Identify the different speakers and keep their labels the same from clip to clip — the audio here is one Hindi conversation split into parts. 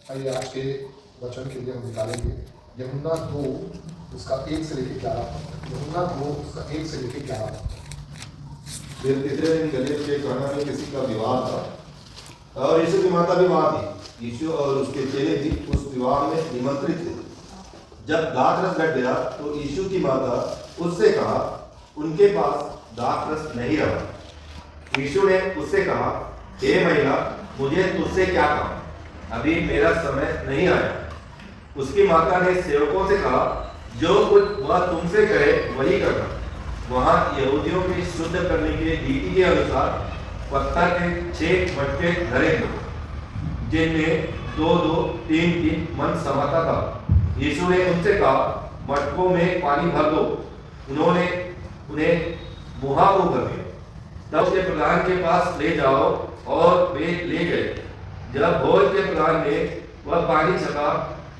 Speaker 1: आइए आज के वचन के लिए हम निकालेंगे यूहन्ना 2 उसका 1 से लेकर 11। यूहन्ना 2 उसका 1 से लेकर 11।
Speaker 2: फिर तीसरे दिन गलील के काना में किसी का विवाह था और यीशु की माता भी वहां थी। यीशु और उसके चेले भी उस विवाह में निमंत्रित थे। जब दाखरस घट गया तो यीशु की माता उससे कहा, उनके पास दाखरस नहीं रहा। यीशु ने उससे कहा, हे महिला, मुझे तुझसे क्या काम, अभी मेरा समय नहीं आया। उसकी माता ने सेवकों से कहा, जो कुछ वह तुमसे कहे वही करना। वहां यहूदियों की शुद्ध करने की रीति के अनुसार पत्थर के 6 मटके धरे थे, जिनमें 2-2, 3-3 मन समाता था। यीशु ने उनसे कहा, मटकों में पानी भर दो। उन्होंने उन्हें मुहामुह कर दिया। तब उसके प्रधान के पास ले जाओ, और वे ले गए। जब भोज के प्रधान ने वह पानी छका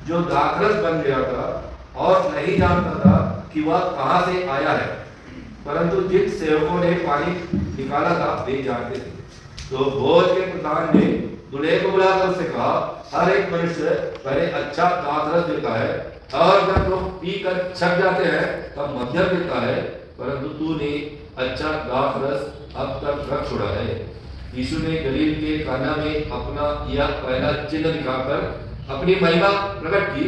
Speaker 2: जो दाखरस बन गया था, और नहीं जानता था कि वह कहां से आया है, परंतु जिन सेवकों ने पानी निकाला था वे जानते थे। तो भोज के प्रधान ने दूल्हे को बुलाकर उससे कहा, हर एक मनुष्य पहले अच्छा दाखरस देता है, और जब लोग पीकर छक जाते हैं तब मध्यम देता है, परंतु तूने अच्छा दाखरस अब तक रख छोड़ा है। यीशु ने गलील के काना में अपना यह पहला चिन्ह दिखाकर अपनी महिमा प्रकट की,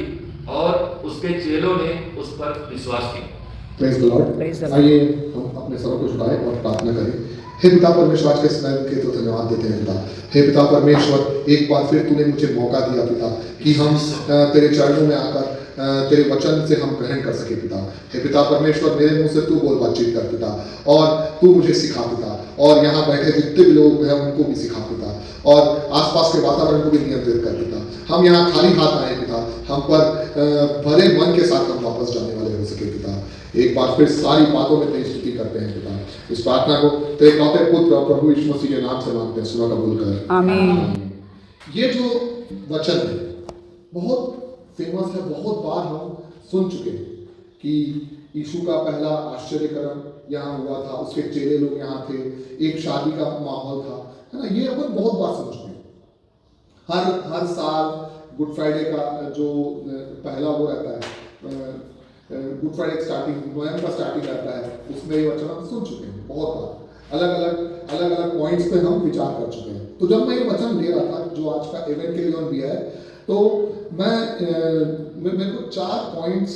Speaker 2: और उसके चेलों ने उस पर विश्वास किया।
Speaker 1: Praise the Lord. आइए हम अपने सरों को झुकाएं और प्रार्थना करें। हे पिता परमेश्वर, आज के समय के तो धन्यवाद देते हैं पिता। हे पिता परमेश्वर, एक बार फिर तूने मुझे मौका दिया पिता कि हम तेरे चरणों में आकर तेरे वचन से हम ग्रहण कर सके पिता। हे पिता परमेश्वर, मेरे मुंह से तू बोल बातचीत कर पिता, और तू मुझे सिखा पिता, और यहाँ बैठे जितने भी लोग हैं उनको भी सिखा पिता, और आसपास के वातावरण को भी नियंत्रित कर पिता। हम यहाँ खाली हाथ आए पिता, हम पर भरे मन के साथ हम वापस जाने वाले हो सके पिता। एक बार फिर सारी बातों में तेरी स्तुति करते हैं पिता। इस प्रार्थना को तेरे इकलौते पुत्र प्रभु यीशु मसीह के नाम से मांगते हैं, सुना कबूल कर,
Speaker 3: आमीन।
Speaker 1: ये जो वचन है बहुत फेमस है, बहुत बार हम सुन चुके हैं कि यीशु का पहला आश्चर्यकर्म यहाँ हुआ था, उसके चेले लोग यहाँ थे, एक शादी का माहौल था, है ना। ये अपन बहुत बार समझ गए। हर साल गुड फ्राइडे का जो पहला वो रहता है, गुड फ्राइडे स्टार्टिंग नवंबर का स्टार्टिंग रहता है, उसमें ये वचन हम सुन चुके हैं बहुत बार। अलग अलग पॉइंट्स पे हम विचार कर चुके हैं। तो जब मैं ये वचन ले रहा था जो आज का इवेंट भी है, तो मेरे को 4 पॉइंट्स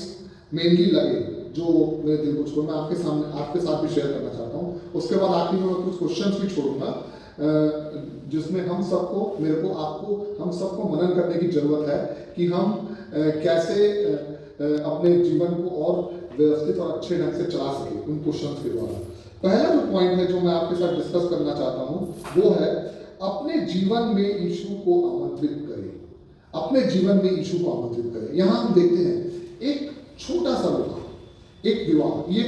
Speaker 1: मेनली लगे जो मेरे दिल को छोड़, मैं आपके साथ भी शेयर करना चाहता हूँ। उसके बाद आखिर में मैं कुछ क्वेश्चंस भी छोड़ूंगा जिसमें हम सबको मनन करने की जरूरत है कि हम कैसे अपने जीवन को और व्यवस्थित और अच्छे ढंग से चला सके उन क्वेश्चंस के द्वारा। पहला जो पॉइंट है जो मैं आपके साथ डिस्कस करना चाहता हूँ वो है, अपने जीवन में यीशु को आमंत्रित करें। अपने जीवन में यीशु को आमंत्रित करें। यहाँ हम देखते हैं एक छोटा सा मौका, एक विवाह। ये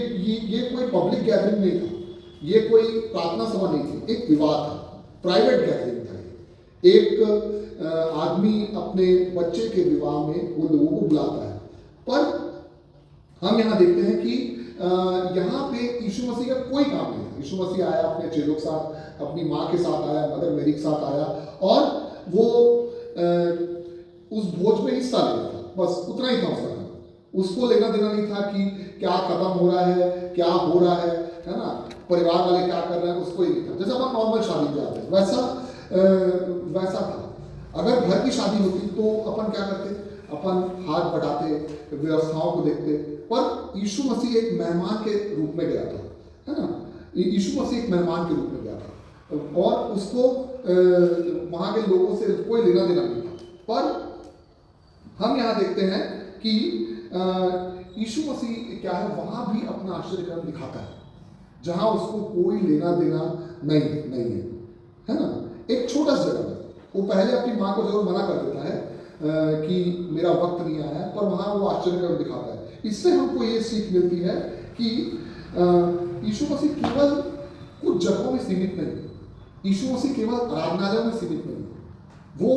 Speaker 1: कोई पब्लिक गैदरिंग नहीं था, ये कोई प्रार्थना सभा नहीं थी, एक विवाह था, प्राइवेट गैदरिंग था। एक आदमी अपने बच्चे के विवाह में वो लोगों को बुलाता है, पर हम यहाँ देखते हैं कि यहाँ पे यीशु मसीह का कोई काम नहीं है। यीशु मसीह आया अपने चेलों के साथ, अपनी माँ के साथ आया, मदर मेरी के साथ आया, और वो उस भोज में हिस्सा लिया था, बस उतना ही था उसका काम। उसको लेना देना नहीं था कि क्या खत्म हो रहा है, क्या हो रहा है ना, परिवार वाले क्या कर रहे हैं, उसको ही नहीं था। जैसे अपन नॉर्मल शादी में जाते हैं वैसा था। अगर घर की शादी होती तो अपन क्या करते, अपन हाथ बढ़ाते, व्यवस्थाओं को देखते, पर यीशु मसीह एक मेहमान के रूप में गया था, है ना। यीशु मसीह एक मेहमान के रूप में गया था, और उसको वहाँ के लोगों से कोई लेना देना नहीं था। पर हम यहाँ देखते हैं कि यीशु मसीह क्या है, वहाँ भी अपना आश्चर्यकर्म दिखाता है जहाँ उसको कोई लेना देना नहीं है ना। एक छोटा सा जगह है, वो पहले अपनी माँ को जरूर मना कर देता है कि मेरा वक्त नहीं आया है, पर वहाँ वो आश्चर्यकर्म दिखाता है। इससे हमको ये सीख मिलती है कि यीशु मसीह केवल कुछ जगहों में सीमित नहीं है, यीशु मसीह केवल आराधनालयों में सीमित नहीं है, वो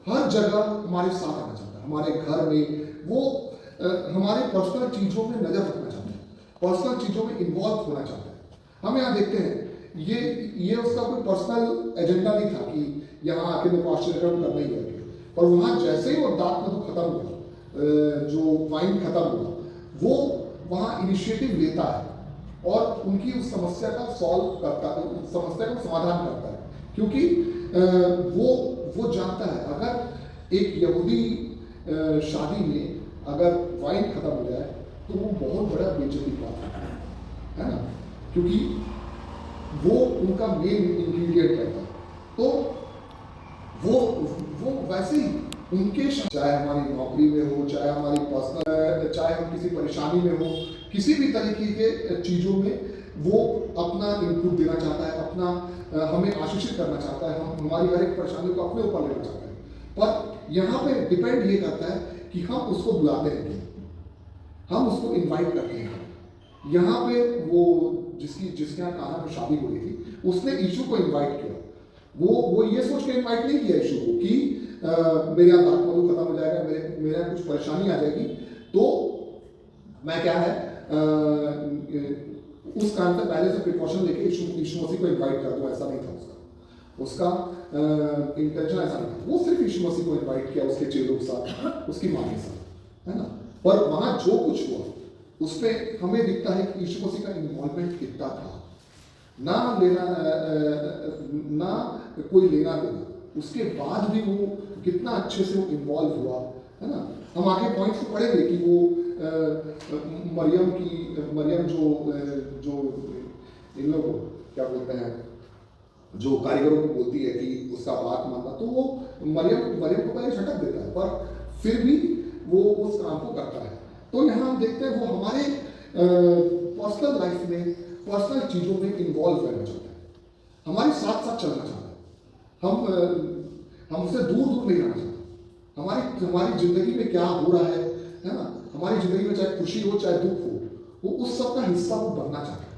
Speaker 1: हर जगह हमारे साथ आना चाहता है, हमारे घर में। वो हमारे पर्सनल चीज़ों में नज़र रखना चाहता है, पर्सनल चीज़ों में इन्वॉल्व होना चाहता है। हम यहाँ देखते हैं ये उसका कोई पर्सनल एजेंडा नहीं था कि यहाँ आके मेरे को आश्चर्यकर्म करना ही है, और वहाँ जैसे ही वो डार्क मधु खत्म हुआ, जो वाइन खत्म हुआ, वो वहाँ इनिशिएटिव लेता है और उनकी उस समस्या का सॉल्व करता है, उस समस्या का समाधान करता है, क्योंकि वो जानता है अगर एक यहूदी शादी में अगर वाइन खत्म हो जाए तो वो बहुत बड़ा बेइज्जती प्राप्त है ना, क्योंकि वो उनका मेन इंग्रेडिएंट रहता है। तो वो वैसे ही उनके चाहे हमारी नौकरी में हो, चाहे हमारी पर्सनल, चाहे हम किसी परेशानी में हो, किसी भी तरीके के चीज़ों में वो अपना इनपुट देना चाहता है, अपना हमें आशीषित करना चाहता है, हम हमारी हर एक परेशानी को अपने ऊपर लेना चाहता है। पर यहाँ पे डिपेंड ये करता है कि हम उसको बुलाते हैं कि हम उसको इनवाइट करते हैं। यहाँ पे वो जिसके यहाँ काना में शादी हो रही थी, उसने यीशु को इनवाइट किया। वो ये सोच के इनवाइट नहीं किया यीशु को कि मेरे यहाँ दाख मधु खत्म हो जाएगा, मेरे यहाँ कुछ परेशानी आ जाएगी, तो मैं क्या है उस कारण से पहले से प्रिकॉशन लेके यीशु मसीह को इनवाइट कर दूँ, ऐसा नहीं था उसका इंटेंशन ऐसा नहीं था। वो सिर्फ यीशु मसीह को इनवाइट किया उसके चेलों के साथ, उसकी माँ के साथ, है ना। पर वहाँ जो कुछ हुआ उसमें हमें दिखता है कि यीशु मसीह का इन्वॉल्वमेंट कितना था, ना कोई लेना देना, उसके बाद भी वो कितना अच्छे से वो इन्वॉल्व हुआ, है ना। हम आगे पॉइंट्स को पढ़ेंगे कि वो मरियम जो इन लोगों क्या बोलते हैं, जो कारीगरों को बोलती है कि उसका बात मानना, तो वो मरियम को पहले झटक देता है, पर फिर भी वो उस काम को करता है। तो यहाँ हम देखते हैं वो हमारे पर्सनल लाइफ में, पर्सनल चीज़ों में इन्वॉल्व रहना चाहता है, हमारे साथ साथ चलना चाहता है, हम उससे दूर नहीं रहना चाहते। हमारी जिंदगी में क्या हो रहा है ना, हमारी जिंदगी में चाहे खुशी हो चाहे दुख हो, वो उस सब का हिस्सा वो बनना चाहता है।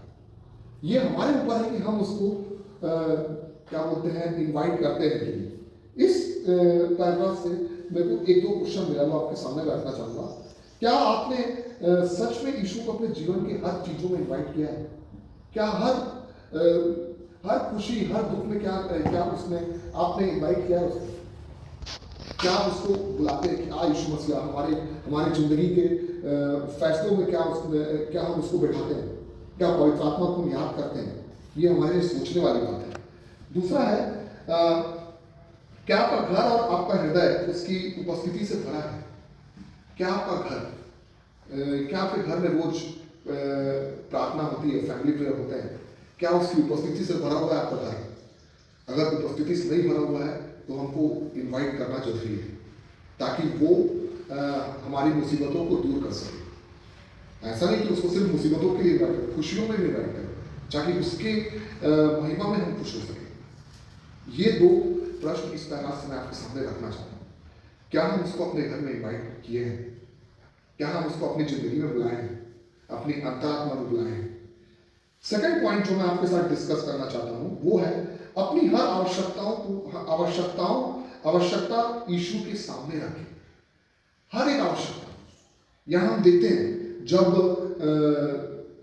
Speaker 1: ये हमारे ऊपर है कि हम उसको क्या बोलते हैं, इनवाइट करते हैं कि नहीं। इस पैराग्राफ से मेरे को एक दो क्वेश्चन मिला, मैं आपके सामने रखना चाहूँगा। क्या आपने सच में यीशु को अपने जीवन के हर चीज़ों में इनवाइट किया है? क्या हर खुशी, हर दुख में क्या उसमें आपने इनवाइट किया है उसको? क्या उसको बुलाते हैं कि यीशु मसीह हमारे जिंदगी के फैसलों में क्या हम उसको बैठाते हैं? क्या पवित्र आत्मा को हम याद करते हैं? ये हमारे लिए सोचने वाली बात है। दूसरा है, क्या आपका घर और आपका हृदय उसकी उपस्थिति से भरा है? क्या आपका घर, क्या आपके घर में रोज प्रार्थना होती है, फैमिली प्रेयर होते हैं? क्या उसकी उपस्थिति से भरा हुआ है आपका घर? अगर उपस्थिति से नहीं भरा हुआ है तो हमको इनवाइट करना जरूरी है, ताकि वो हमारी मुसीबतों को दूर कर सके। ऐसा नहीं कि उसको सिर्फ मुसीबतों के लिए इनवाइट करें, खुशियों में भी इनवाइट करें, ताकि उसके महिमा में हम खुश हो सकें। ये दो प्रश्न इस तरह से मैं आपके सामने रखना चाहता हूँ। क्या हम उसको अपने घर में इनवाइट किए हैं? क्या हम उसको अपनी जिंदगी में बुलाए हैं, अपनी अंतरात्मा में बुलाए हैं? सेकंड पॉइंट जो मैं आपके साथ डिस्कस करना चाहता हूँ वो है अपनी हर आवश्यकता यीशु के सामने रखें। हर एक आवश्यकता। यहाँ हम देखते हैं जब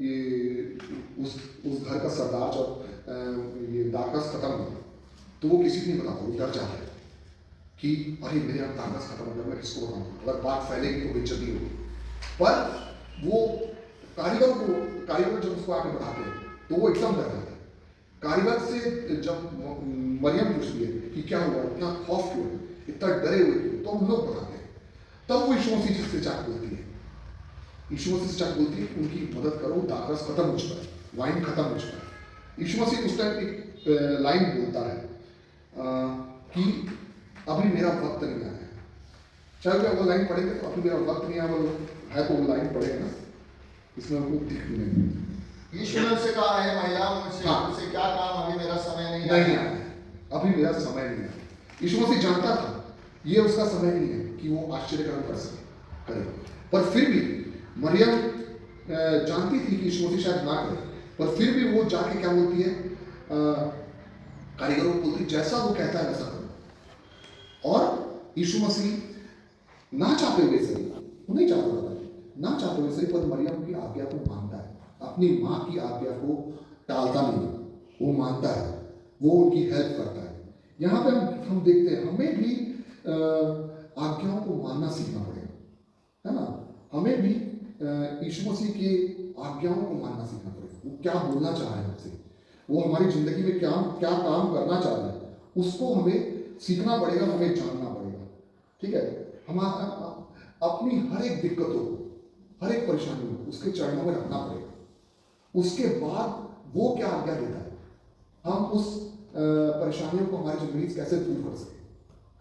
Speaker 1: ये उस घर का सरदार जब ये दाकस खत्म हुआ तो वो किसी को नहीं बताता, वो डर जाता है कि अरे मेरे यहाँ दाकस खत्म हो गया, मैं किसको बताऊँ, अगर बात फैलेगी तो बेइज्जती होगी। पर वो कारीगर जब उसको आके बताते हैं तो वो एकदम डर जाता है। कारीगर से जब मरियम पूछती है कि क्या हुआ, इतना खौफ क्यों, इतना डरे हुए क्यों, तो हम लोग बताते हैं। तब वो यीशु मसीह से जाके बोलती है, यीशु मसीह से जाके बोलती है उनकी मदद करो, दाकस खत्म हो चुका है, वाइन खत्म हो चुका है। यीशु मसीह उस टाइम एक लाइन बोलता है कि अभी मेरा वक्त नहीं आया है। चाहे वो लाइन पढ़ेंगे तो अभी मेरा वक्त नहीं आया वो है, तो वो लाइन पढ़ेगा ना, इसमें हमको दिख नहीं।
Speaker 3: यीशु ने उससे कहा है, महिला मुझसे क्या काम, अभी मेरा समय नहीं आया,
Speaker 1: अभी मेरा समय नहीं है। यीशु मसीह जानता था ये उसका समय नहीं है कि वो आश्चर्यकर्म करे, पर फिर भी मरियम जानती थी कि यीशु मसीह शायद ना करे, पर फिर भी वो जाके क्या बोलती है, कारीगरों को बोलती जैसा वो कहता है वैसा करो। और यीशु मसीह ना चाहते हुए सही, वो नहीं चाहता था, ना चाहते हुए सही, पर मरियम की आज्ञा को मानता है, अपनी माँ की आज्ञा को टालता नहीं, वो मानता है, वो उनकी हेल्प करता है। यहाँ पे हम देखते हैं हमें भी आज्ञाओं को मानना सीखना पड़ेगा, है ना। हमें भी यीशु मसीह के आज्ञाओं को मानना सीखना पड़ेगा। वो क्या बोलना चाह रहे हैं हमसे, वो हमारी जिंदगी में क्या क्या काम करना चाह रहे हैं, उसको हमें सीखना पड़ेगा, हमें जानना पड़ेगा। ठीक है, हमारा अपनी हर एक दिक्कतों को, हर एक परेशानी को उसके चरणों में रखना पड़ेगा। उसके बाद वो क्या आज्ञा देता है, हम उस परेशानियों को हमारी जिंदगी से कैसे दूर कर सके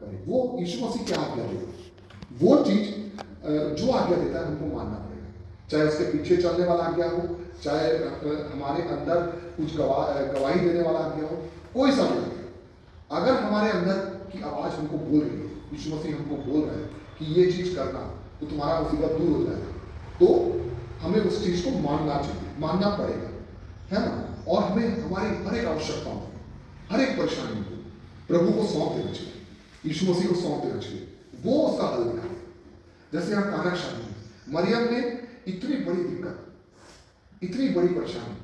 Speaker 1: करें, वो यीशु मसीह क्या आज्ञा देगा, वो चीज जो आज्ञा देता है हमको मानना पड़ेगा। चाहे उसके पीछे चलने वाला आज्ञा हो, चाहे हमारे अंदर कुछ गवाही देने वाला आज्ञा हो, कोई सा भी आज्ञा, अगर हमारे अंदर की आवाज हमको बोल रही है, यीशु मसीह हमको बोल रहा है कि ये चीज करना तो तुम्हारा मुसीबत दूर हो जाएगा, तो हमें उस चीज को मानना चाहिए, मानना पड़ेगा, है ना। और हमें हमारी हर एक आवश्यकताओं, हर एक परेशानी को प्रभु को सौंप देना चाहिए, यीशु मसीह को सौंप देना चाहिए, वो उसका हल निकाले। जैसे यहाँ काना शादी में मरियम ने इतनी बड़ी दिक्कत, इतनी बड़ी परेशानी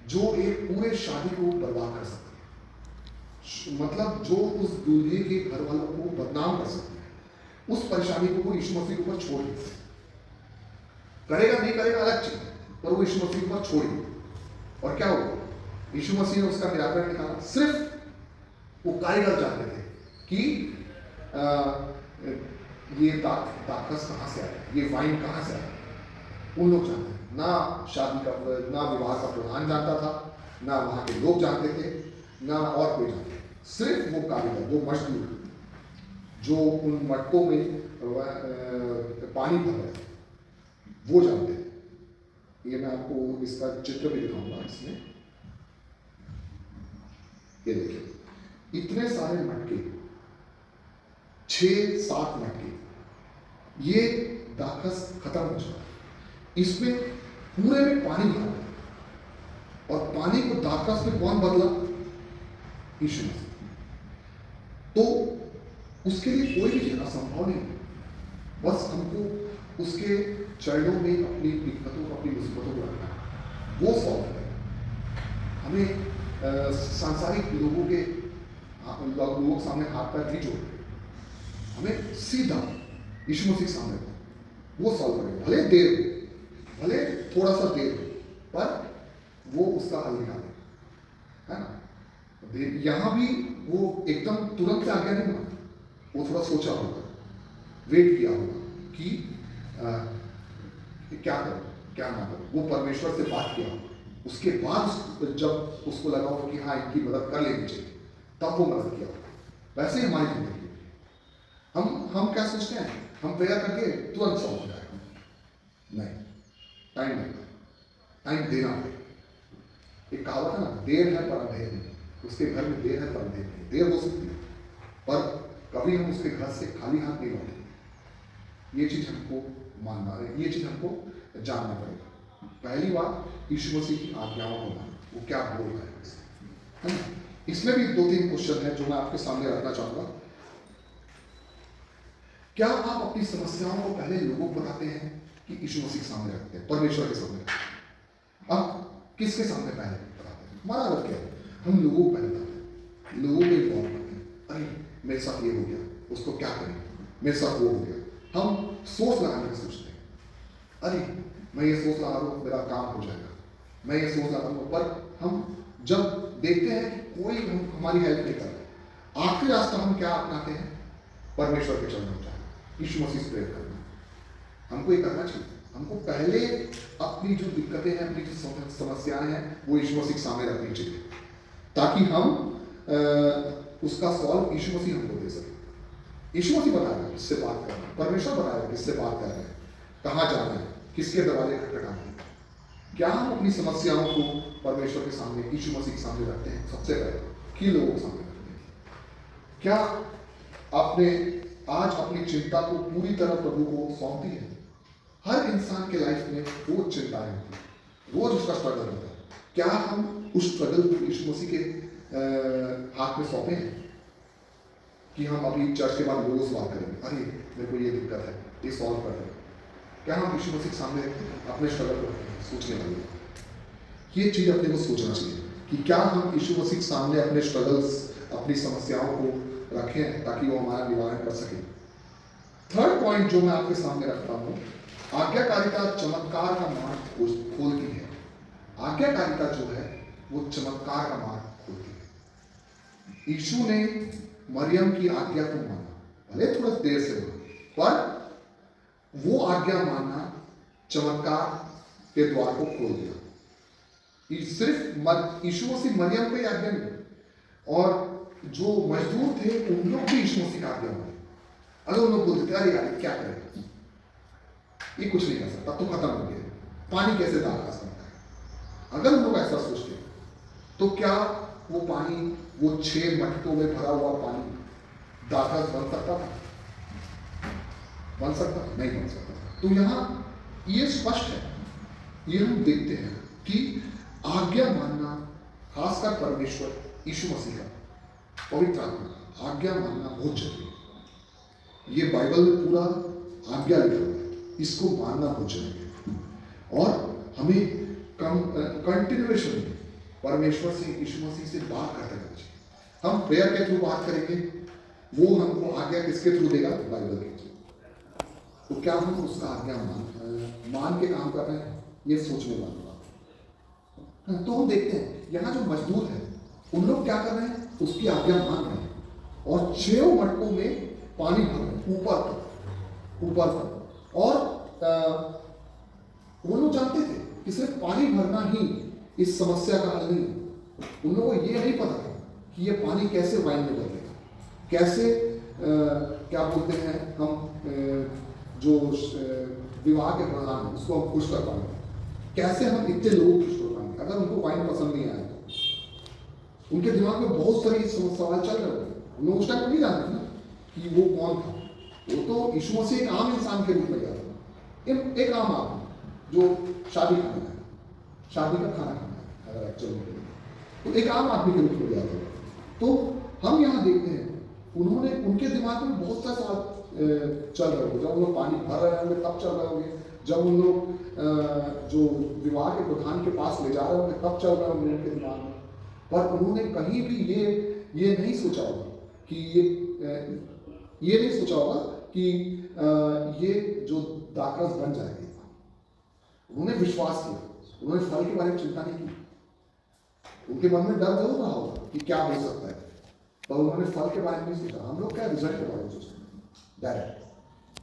Speaker 1: जो एक पूरे शादी को बर्बाद कर सकती है, मतलब जो उस दूल्हे के घर वालों को बदनाम कर सकती है, उस परेशानी को वो यीशु मसीह के ऊपर छोड़ दी। करेगा नहीं करेगा अलग चीज, पर वो यीशु मसीह के ऊपर छोड़ दी। और क्या हुआ, यीशु मसीह ने उसका निराकरण निकाला। सिर्फ वो कारीगर जानते थे कि ये दाखरस कहाँ से आया, ये वाइन कहाँ से आया, उन लोग जानते थे। ना शादी का, ना विवाह का प्रधान जानता था, ना वहाँ के लोग जानते थे, ना और कोई जानते थे। सिर्फ वो कारीगर, वो मजदूर जो उन मटकों में पानी भर रहे थे, वो जानते थे। ये मैं आपको इसका चित्र भी दिखाऊंगा इसमें। ये देखिए, इतने सारे मटके, 6-7 मटके, ये दाखरस खत्म हो चुका, इसमें पूरे में पानी भरा, और पानी को दाखरस में कौन बदला, यीशु मसीह। तो उसके लिए कोई भी चीज असंभव नहीं, बस हमको उसके चरणों में अपनी दिक्कतों, अपनी मुसीबतों को रखना है, वो सॉल्व करेगा। हमें सांसारिक लोगों के सामने हाथ पैर नहीं जोड़ना, हमें सीधा यीशु मसीह सामने वो सॉल्व करेगा। भले देर हो, भले थोड़ा सा देर हो, पर वो उसका हल निकाले, है ना। यहाँ भी वो एकदम तुरंत से आज्ञा नहीं माना, वो थोड़ा सोचा होगा, वेट किया होगा कि क्या करो क्या ना करो। वो परमेश्वर से बात किया होगा, उसके बाद जब उसको लगा होगा कि हाँ इनकी मदद कर लेनी चाहिए, तब वो मदद किया होगा। वैसे ही हमारी जिंदगी हम क्या सोचते हैं, हम प्रेयर करके तुरंत सॉल्व हो जाएगा, नहीं, टाइम लगता है, टाइम देना पड़ेगा। एक कहावत है ना, देर है पर अंधेर नहीं। उसके घर में देर है पर अंधेर नहीं। देर हो सकती है, पर कभी हम उसके घर से खाली हाथ नहीं लौटेंगे। ये चीज हमको मानना है, ये चीज हमको जानना पड़ेगा। पहली बात, यीशु मसीह की आज्ञाओं को मानना, वो क्या बोल रहा है ना। इसमें भी 2-3 क्वेश्चन है जो मैं आपके सामने रखना चाहूंगा। क्या आप अपनी समस्याओं को पहले लोगों को बताते हैं कि यीशु मसीह के सामने रखते हैं, परमेश्वर के सामने? आप किसके सामने पहले बताते हैं? हमारा अर्थ क्या है, हम लोगों को पहले बताते हैं, लोगों को इन्वॉल्व करते हैं। अरे मेरे साथ ये हो गया, उसको क्या करें, मेरे साथ वो हो गया। हम सोच लगाने का सोचते हैं, अरे मैं ये सोच लगा रहा हूँ मेरा काम हो जाएगा, मैं ये सोच लगा रहा हूँ। पर हम जब देखते हैं कि कोई हमारी हेल्प नहीं कर रहा, आखिरी रास्ता हम क्या अपनाते हैं, परमेश्वर के चरणों में जाना, यीशु मसीह से प्रेयर करना। हमको ये करना चाहिए। हमको पहले अपनी जो दिक्कतें हैं, अपनी जो समस्याएं हैं, वो यीशु मसीह के सामने रखनी चाहिए, ताकि हम उसका सॉल्व यीशु मसीह हमको दे सके। यीशु मसीह बताएगा किससे बात करना है, परमेश्वर बताएगा किससे बात करना है, कहाँ जाना है, किसके दरवाजे खटखटाना है। क्या हम अपनी समस्याओं को परमेश्वर के सामने, यीशु मसीह के सामने रखते हैं? सबसे पहले कि लोगों के सामने रखते हैं। क्या आपने आज अपनी चिंता को पूरी तरह प्रभु को सौंप दी है? हर इंसान के लाइफ में रोज चिंताएं होती है, रोज उसका स्ट्रगल होता है। क्या हम उस स्ट्रगल को यीशु मसीह के हाथ में सौंपे हैं कि हम अभी चर्च के बाद रोज बात करेंगे, अरे मेरे को ये दिक्कत है, ये सॉल्व कर दें? क्या हम यीशु मसीह के सामने अपने स्ट्रगल को सोचने वाले? ये चीज अपने को सोचना चाहिए कि क्या हम यीशु मसीह के सामने अपने स्ट्रगल्स, अपनी समस्याओं को रखें ताकि वो हमारा निवारण कर सके। थर्ड पॉइंट जो मैं आपके सामने रखता हूं, आज्ञाकारिता चमत्कार का मार्ग खोलती है। आज्ञाकारिता जो है वो चमत्कार का मार्ग खोलती है। यीशु ने मरियम की आज्ञा को माना, भले थोड़ा देर से माना, पर वो आज्ञा मानना चमत्कार के द्वार को खोल दिया। सिर्फ यीशु मसीह मरियम को ही आज्ञा नहीं, और जो मजदूर थे उन लोग भी यीशु मसीह का आज्ञा माने। अगर उन लोग बोलते अरे यार क्या करेगा, ये कुछ नहीं कर सकता, तो खत्म हो गया, पानी कैसे दाखा सकता है, अगर हम लोग ऐसा सोचते तो क्या वो पानी, वो 6 मटकों में भरा हुआ पानी दाखा बन सकता था? बन सकता? नहीं बन सकता। तो यहाँ ये स्पष्ट है, ये हम देखते हैं कि आज्ञा मानना, खासकर परमेश्वर यीशु मसीह का पवित्र आत्मा, आज्ञा मानना बहुत जरूरी है। ये बाइबल में पूरा आज्ञा लिखा हुआ है, इसको मानना बहुत जरूरी है। और हमें कंटिन्यूएशन में परमेश्वर से, यीशु मसीह से बात करते रहना चाहिए। हम प्रेयर के थ्रू बात करेंगे, वो हमको आज्ञा किसके थ्रू देगा? बाइबल के थ्रू। तो क्या हम उसका आज्ञा मान के काम कर रहे हैं? ये सोचने वाली बात है। तो हम देखते हैं यहाँ जो मजदूर है उन लोग क्या कर रहे हैं? उसकी आज्ञा मान रहे हैं, और 6 मटकों में पानी भर रहे हैं ऊपर तक। और वो लोग जानते थे कि सिर्फ पानी भरना ही इस समस्या का हल नहीं है। उन लोगों को ये नहीं पता था कि ये पानी कैसे वाइन में बदलेगा, कैसे क्या बोलते हैं हम, जो विवाह के प्रधान है उसको हम खुश कर पाएंगे, कैसे हम इतने लोगों को खुश कर पाएंगे। अगर उनको वाइन पसंद नहीं आया तो उनके दिमाग में बहुत सारे सवाल चल रहे थे। उन लोग उस टाइम नहीं जानते ना कि वो कौन था। वो तो यीशु मसीह एक आम इंसान के रूप में गया था, एक आम आदमी जो शादी का खाना खाना है एक्चुअली, तो एक आम आदमी के रूप में गया था। तो हम यहाँ देखते हैं उनके दिमाग में बहुत सारे सवाल चल रहे होंगे। जब उन लोग पानी भर रहे होंगे तब चल रहे होंगे, जब उन लोग जो विवाह के प्रधान के पास ले जा रहे होंगे तब चल रहे होंगे उनके दिमाग में। पर उन्होंने कहीं भी ये नहीं सोचा होगा कि ये नहीं सोचा होगा कि ये जो दाखरस बन जाएगी। उन्होंने विश्वास किया, उन्होंने फल के बारे में चिंता नहीं की। उनके मन में डर जरूर रहा होगा कि क्या हो सकता है, पर उन्होंने फल के बारे में नहीं सोचा। हम लोग क्या रिजल्ट के बारे में सोचते हैं डायरेक्ट,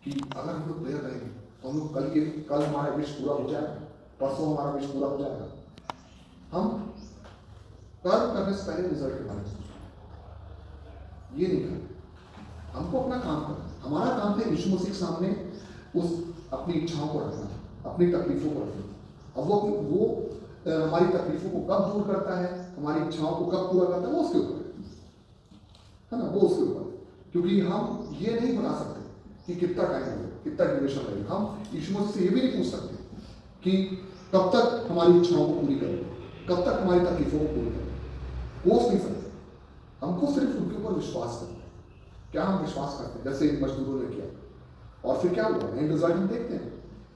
Speaker 1: कि अगर हम लोग प्रेयर करेंगे तो हम लोग कल हमारा विश पूरा हो जाएगा, परसों हमारा विश पूरा हो जाएगा। हम कर्म करने से पहले रिजल्ट के बारे में सोचते, ये नहीं करना। हमको अपना काम करना, हमारा काम है यीशु मसीह के सामने उस अपनी इच्छाओं को रखना, अपनी तकलीफों को रखना। अब वो हमारी तकलीफों को कब दूर करता है, हमारी इच्छाओं को कब पूरा करता है, वो उसके ऊपर है ना, वो उसके ऊपर। क्योंकि हम ये नहीं बता सकते कि कितना टाइम लगेगा, कितना ड्यूरेशन लगेगा। हम यीशु मसीह से ये भी नहीं पूछ सकते कि कब तक हमारी इच्छाओं को पूरी करेगा, कब तक हमारी तकलीफों को पूरी करेगा, पूछ नहीं सकते। हमको सिर्फ उनके ऊपर विश्वास करना है। क्या हम विश्वास करते हैं? जैसे इन मजदूरों ने किया, और फिर क्या हुआ? एंड रिजल्ट हम देखते हैं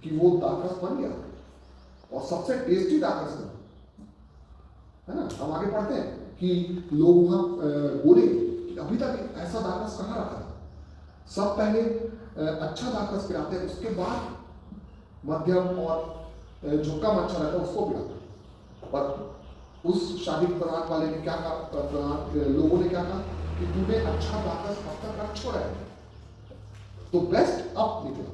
Speaker 1: कि वो दाखरस बन गया, और सबसे टेस्टी दाखरस बना, है ना। हम आगे पढ़ते हैं कि लोग वहां बोले कि अभी तक ऐसा दाखरस कहाँ रखा था। सब पहले अच्छा दाखरस पिलाते हैं, उसके बाद मध्यम और जो कम अच्छा रहता है उसको पिलाते हैं। पर उस शादी प्रधान वाले ने क्या कहा, लोगों ने क्या कहा कि तूने अच्छा दाखरस अब तक रख छोड़ा है, तो बेस्ट अब निकला।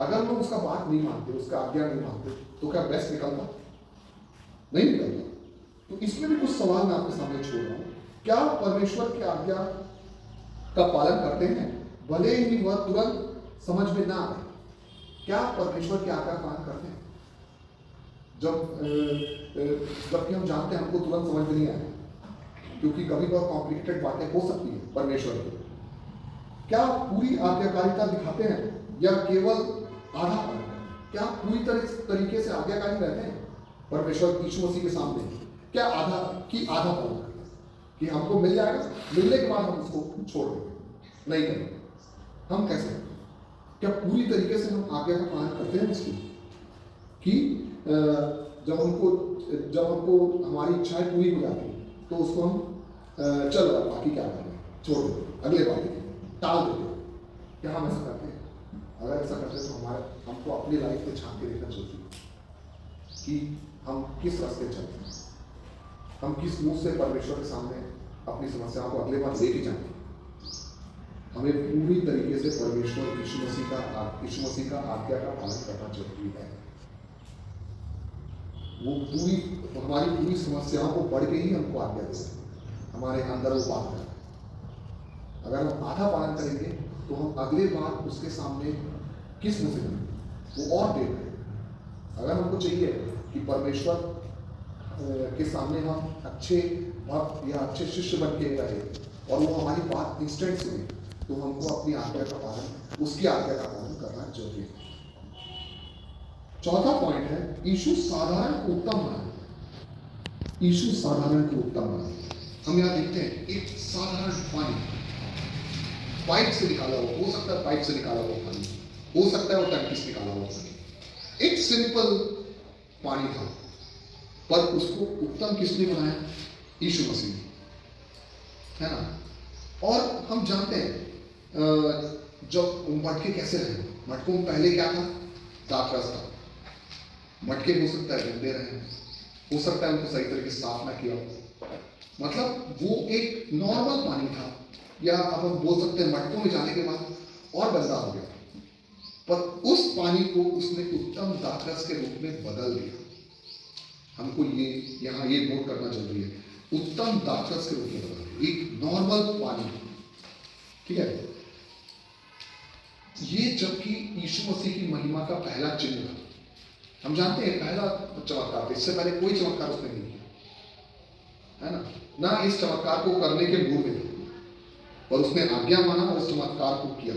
Speaker 1: अगर लोग उसका बात नहीं मानते, उसका आज्ञा नहीं मानते, तो क्या बेस्ट निकलता? नहीं निकलता। तो इसमें भी कुछ सवाल मैं आपके सामने छोड़ रहा हूं। क्या परमेश्वर की आज्ञा का पालन करते हैं, भले ही वह तुरंत समझ में ना आए? क्या परमेश्वर की आज्ञा का पालन करते हैं जबकि हम जानते हैं हमको तुरंत समझ में नहीं आए, क्योंकि कभी बहुत कॉम्प्लिकेटेड बातें हो सकती है परमेश्वर की? क्या पूरी आज्ञाकारिता दिखाते हैं या केवल आधा पालन? क्या पूरी तरीके से आज्ञाकारी रहते हैं परमेश्वर यीशु मसीह के सामने? क्या आधा पालन करते हैं कि हमको मिल जाएगा, मिलने के बाद हम उसको छोड़ देंगे? नहीं करेंगे। हम कैसे करें? क्या पूरी तरीके से हम आज्ञा का पालन करते हैं उसकी, कि जब हमको हमारी इच्छाएं पूरी हो जाती तो उसको हम चल रहा बाकी क्या करें, छोड़ देते, अगले बात टाल देते? क्या हम ऐसा करते हैं? अगर ऐसा करते हैं तो हमको अपनी लाइफ में झांक के देखना जरूरी है कि हम किस रास्ते चलते हैं, हम किस मुंह से परमेश्वर के सामने अपनी समस्याओं को अगले बार लेके जाएंगे। हमें पूरी तरीके से परमेश्वर यीशु मसीह का आज्ञा का पालन करना जरूरी है। वो हमारी पूरी समस्याओं को बढ़ के ही हमको आज्ञा दे सकते हैं, हमारे अंदर वो बात है। अगर हम आधा पालन करेंगे तो हम अगले बार उसके सामने किस मुंह से करेंगे, वो और देर करेंगे। अगर हमको चाहिए कि परमेश्वर के सामने हम अच्छे भक्त या अच्छे शिष्य बन के रहे और वो हमारी बात इंस्टेंट सुने, तो हमको अपनी आज्ञा का पालन, उसकी आज्ञा का पालन करना जरूरी है। चौथा पॉइंट है, यीशु साधारण को उत्तम बना। यीशु साधारण को उत्तम बना। हम यहाँ देखते हैं एक साधारण पानी पाइप से निकाला हो सकता है, पाइप से निकाला हुआ पानी हो सकता है, वो टंकी से निकाला हुआ पानी, एक सिंपल पानी था, पर उसको उत्तम किसने बनाया? यीशु मसीह ने, है ना। और हम जानते हैं जब मटके कैसे रहे, मटकों में पहले क्या था? दाखरस था। मटके हो सकता है गंदे रहे, हो सकता है उनको सही तरीके से साफ ना किया हो, मतलब वो एक नॉर्मल पानी था, या अब हम बोल सकते हैं मटकों में जाने के बाद और गंदा हो गया, पर उस पानी को उसने उत्तम दाखरस के रूप में बदल दिया। हमको ये यहाँ ये नोट करना जरूरी है, उत्तम दाखरस के रूप में बदल दिया, एक नॉर्मल पानी, ठीक है। ये जबकि यीशु मसीह की महिमा का पहला चिन्ह था। हम जानते हैं पहला चमत्कार था, इससे पहले कोई चमत्कार उसने नहीं किया, है ना इस चमत्कार को करने के मूड में था, और उसने आज्ञा माना और इस चमत्कार को किया।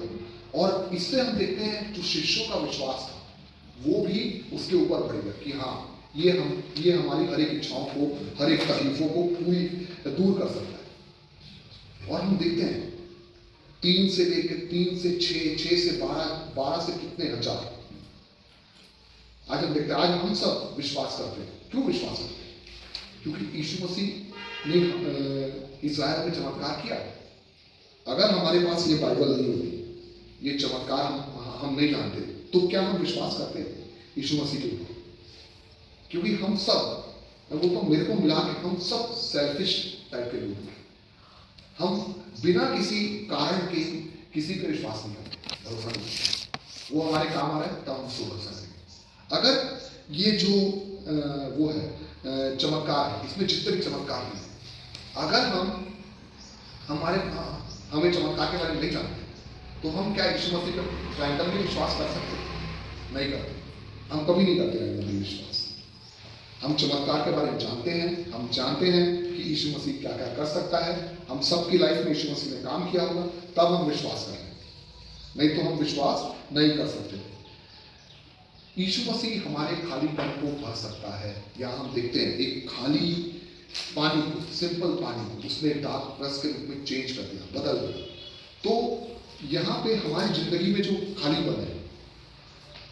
Speaker 1: और इससे हम देखते हैं जो शिष्यों का विश्वास था वो भी उसके ऊपर बढ़ गया कि हाँ ये हमारी हर एक इच्छाओं को, हर एक तकलीफों को पूरी दूर कर सकता है। और हम देखते हैं 3 से लेकर 3 से 6 से 12 से कितने हजार, आज हम देखते हैं, आज हम सब विश्वास करते हैं। क्यों विश्वास करते हैं? क्योंकि यीशु मसीह ने इस्राएल में चमत्कार किया। अगर हमारे पास ये बाइबल नहीं होती, ये चमत्कार हम नहीं जानते, तो क्या हम विश्वास करते हैं यीशु मसीह के ऊपर? क्योंकि हम सब, वो तो मेरे को मिला के हम सब सेल्फिश टाइप के लोग हैं। हम बिना किसी कारण के किसी पे विश्वास नहीं करते, भरोसा नहीं करते। वो हमारे काम आ रहा है तब हम उसको भरोसा करेंगे। अगर ये जो वो है चमत्कार है, इसमें जितने भी चमत्कार हैं, अगर हमें चमत्कार के बारे में नहीं जानते, तो हम क्या यीशु मसीह पर रैंडमली विश्वास कर सकते? नहीं करते, हम कभी नहीं करते रैंडमली विश्वास। हम चमत्कार के बारे में जानते हैं, हम जानते हैं कि यीशु मसीह क्या क्या कर सकता है, हम सबकी लाइफ में यीशु मसीह ने काम किया होगा, तब हम विश्वास करेंगे, नहीं तो हम विश्वास नहीं कर सकते। यीशु मसीह हमारे खालीपन को भर सकता है। या हम देखते हैं एक खाली पानी को, सिंपल पानी को उसने डार्क रस के रूप में चेंज कर दिया, बदल दिया। तो यहाँ पे हमारी जिंदगी में जो खालीपन है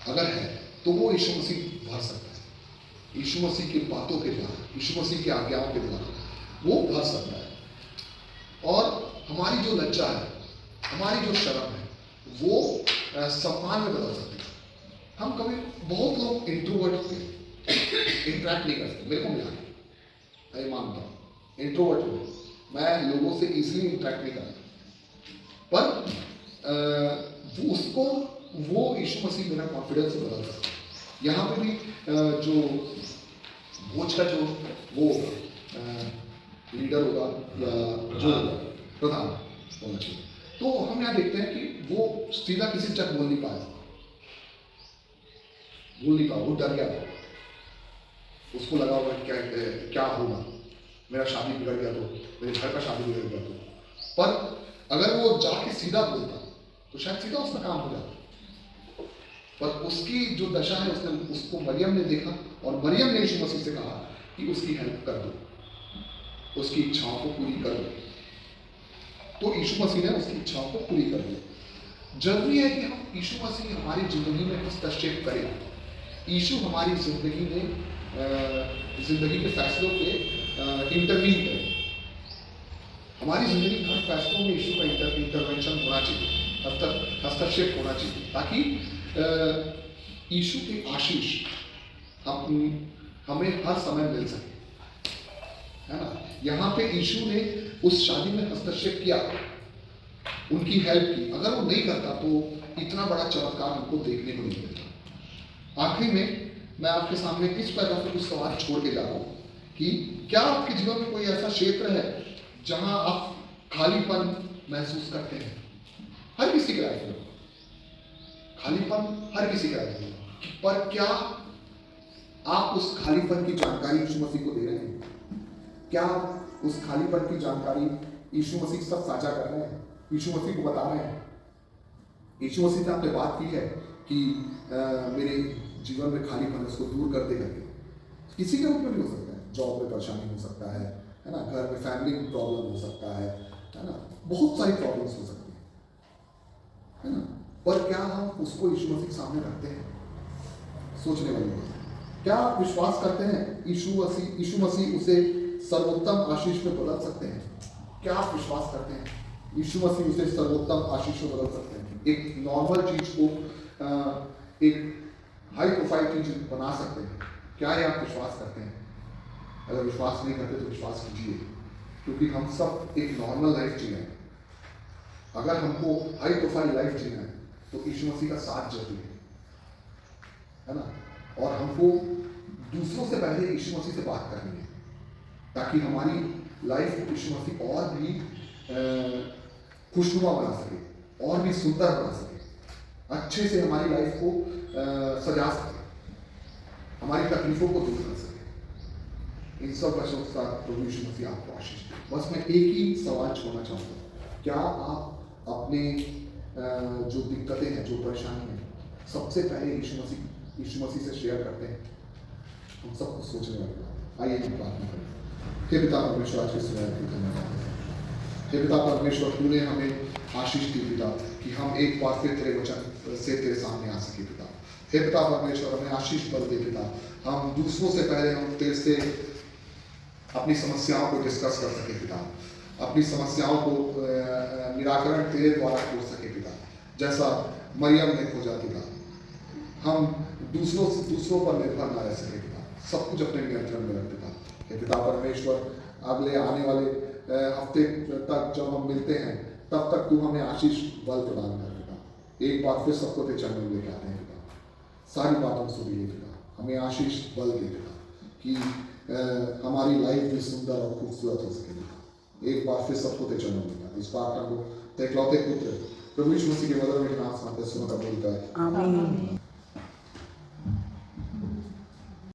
Speaker 1: अगर है, तो वो यीशु मसीह भर सकता है। यीशु मसीह की बातों के द्वारा, यीशु मसीह की आज्ञाओं के द्वारा वो भर सकता है। और हमारी जो लज्जा है, हमारी जो शर्म है, वो सम्मान में बदल सकती है। हम कभी, बहुत लोग इंट्रोवर्ट थे, इंटरेक्ट नहीं करते, मेरे को मिला, मैं मानता हूँ इंट्रोवर्ट हूँ, मैं लोगों से इजीली इंटरेक्ट नहीं करता, पर वो यीशु मसीह मेरा कॉन्फिडेंस बदल सकता है। यहाँ पे भी जो भोज का जो वो लीडर होगा या जो प्रधान होना चाहिए, तो हम यहाँ देखते हैं कि वो सीधा किसी तक बोल नहीं पाया, वो डर गया था। उसको लगा होगा क्या होगा, मेरा शादी बिगड़ गया तो, मेरे घर का शादी बिगड़ गया तो। पर अगर वो जाके सीधा बोलता तो शायद सीधा उसका काम हो जाता। पर उसकी जो दशा है, उसको मरियम ने देखा और मरियम ने यीशु मसीह से कहा कि उसकी हेल्प कर दो, उसकी इच्छाओं को पूरी कर दो। तो यीशु मसीह ने उसकी इच्छाओं को पूरी कर दी। जरूरी है कि हम यीशु मसीह हमारी जिंदगी में हस्तक्षेप करें। यीशु हमारी जिंदगी में जिंदगी के फैसलों पे इंटरवीन करें। हमारी जिंदगी के हर फैसलों में यीशु का इंटरवेंशन होना चाहिए। हस्तक्षेप होना चाहिए, ताकि यीशु की आशीष हमें हर समय मिल सके, है ना। यहाँ पे यीशु ने उस शादी में हस्तक्षेप किया, उनकी हेल्प की। अगर वो नहीं करता तो इतना बड़ा चमत्कार हमको देखने को नहीं मिलता। आखिरी में मैं आपके सामने इस पैराग्राफ में कुछ सवाल छोड़ के जा रहा हूँ कि क्या आपके जीवन में कोई ऐसा क्षेत्र है जहां आप खालीपन महसूस करते हैं? हर किसी के लाइफ में खालीपन, हर किसी के लाइफ में, पर क्या आप उस खालीपन की जानकारी यीशु मसीह को दे रहे हैं? क्या उस खालीपन की जानकारी यीशु मसीह के साथ साझा कर रहे हैं? यीशु मसीह को बता रहे हैं? यीशु मसीह ने आपने बात की है कि मेरे जीवन में खालीपन उसको दूर कर दे करके। किसी के रूप में भी हो सकता है, जॉब में परेशानी हो सकता है ना, घर में फैमिली में प्रॉब्लम हो सकता है ना, बहुत सारी प्रॉब्लम्स हो सकती है ना। पर क्या हम उसको यीशु मसीह के सामने रखते हैं? सोचने वाली बात। क्या आप विश्वास करते हैं यीशु मसीह उसे सर्वोत्तम आशीष में बदल सकते हैं? क्या आप विश्वास करते हैं यीशु मसीह उसे सर्वोत्तम आशीष में बदल सकते हैं? एक नॉर्मल चीज को एक हाई प्रोफाइल चीज बना सकते हैं? क्या ये आप विश्वास करते हैं? अगर विश्वास नहीं करते तो विश्वास कीजिए, क्योंकि हम सब एक नॉर्मल लाइफ जी रहे हैं। अगर हमको हाई प्रोफाइल लाइफ जीना है तो यीशु मसीह का साथ जरूरी है ना। और हमको दूसरों से पहले यीशु मसीह से बात करनी है, ताकि हमारी लाइफ को यीशु मसीह और भी खुशनुमा बना सके, और भी सुंदर बना सके, अच्छे से हमारी लाइफ को सजा सके, हमारी तकलीफों को दूर कर सके। इन सब वचनों के साथ प्रभु यीशु मसीह आपको आशीष दे। बस मैं एक ही सवाल छोड़ना चाहूँगा, क्या आप अपने जो दिक्कतें हैं, जो परेशानी है, सबसे पहले यीशु मसीह से शेयर करते हैं? हम सबको सोचने वाली बात। आइए हम प्रार्थना करें। हे पिता परमेश्वर, आज के सुबह की धन्यवाद। हे पिता परमेश्वर, तूने हमें आशीष दी पिता, कि हम एक बार फिर तेरे वचन से तेरे सामने आ सके पिता। हे पिता परमेश्वर, हमें आशीष बल दे पिता, हम दूसरों से पहले हम तेरे से अपनी समस्याओं को डिस्कस कर सके पिता, अपनी समस्याओं को निराकरण तेरे द्वारा खोज सके पिता, जैसा मरियम ने खोजा पिता। हम दूसरों पर निर्भर ना रह सके पिता, सब कुछ अपने नियंत्रण में रख पिता। हे पिता परमेश्वर, अगले आने वाले हफ्ते तक जब हम मिलते हैं, तब तक तू हमें आशीष बल प्रदान कर पिता। एक बार फिर सबको तेरे चरणों में लेके आते हैं पिता, सारी बातों से भी पिता, हमें आशीष बल दे पिता, कि हमारी लाइफ भी सुंदर और खूबसूरत हो सके पिता। एक बार फिर सबको तेरे चरणों में लेके आते, इस प्रार्थना को तेरे इकलौते पुत्र प्रभु यीशु मसीह के मधुर नाम से सुनकर बोलता है, आमीन।